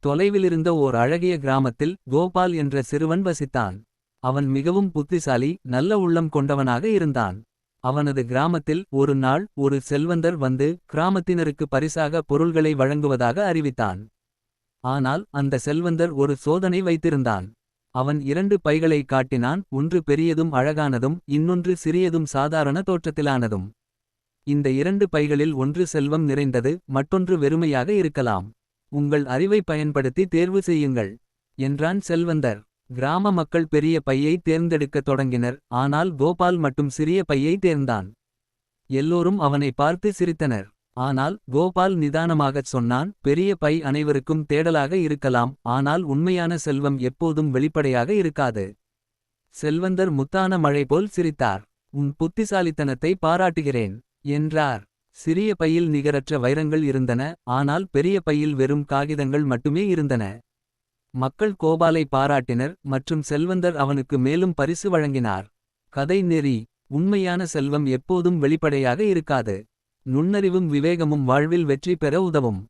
தொலைவிலிருந்த ஓர் அழகிய கிராமத்தில் கோபால் என்ற சிறுவன் வசித்தான். அவன் மிகவும் புத்திசாலி, நல்ல உள்ளம் கொண்டவனாக இருந்தான். அவனது கிராமத்தில் ஒரு நாள் ஒரு செல்வந்தர் வந்து கிராமத்தினருக்கு பரிசாக பொருள்களை வழங்குவதாக அறிவித்தான். ஆனால் அந்த செல்வந்தர் ஒரு சோதனை வைத்திருந்தான். அவன் 2 பைகளை காட்டினான், ஒன்று பெரியதும் அழகானதும், இன்னொன்று சிறியதும் சாதாரண தோற்றத்திலானதும். இந்த 2 பைகளில் ஒன்று செல்வம் நிறைந்தது, மற்றொன்று வெறுமையாக இருக்கலாம். உங்கள் அறிவை பயன்படுத்தி தேர்வு செய்யுங்கள் என்றான் செல்வந்தர். கிராம மக்கள் பெரிய பையை தேர்ந்தெடுக்கத் தொடங்கினர். ஆனால் கோபால் மட்டும் சிறிய பையை தேர்ந்தான். எல்லோரும் அவனை பார்த்து சிரித்தனர். ஆனால் கோபால் நிதானமாகச் சொன்னான், பெரிய பை அனைவருக்கும் தேடலாக இருக்கலாம், ஆனால் உண்மையான செல்வம் எப்போதும் வெளிப்படையாக இருக்காது. செல்வந்தர் முத்தான மழை போல் சிரித்தார். உன் புத்திசாலித்தனத்தை பாராட்டுகிறேன் என்றார். சிறிய பையில் நிகரற்ற வைரங்கள் இருந்தன, ஆனால் பெரிய பையில் வெறும் காகிதங்கள் மட்டுமே இருந்தன. மக்கள் கோபாலை பாராட்டினர் மற்றும் செல்வந்தர் அவனுக்கு மேலும் பரிசு வழங்கினார். கதை நெறி: உண்மையான செல்வம் எப்போதும் வெளிப்படையாக இருக்காது. நுண்ணறிவும் விவேகமும் வாழ்வில் வெற்றி பெற உதவும்.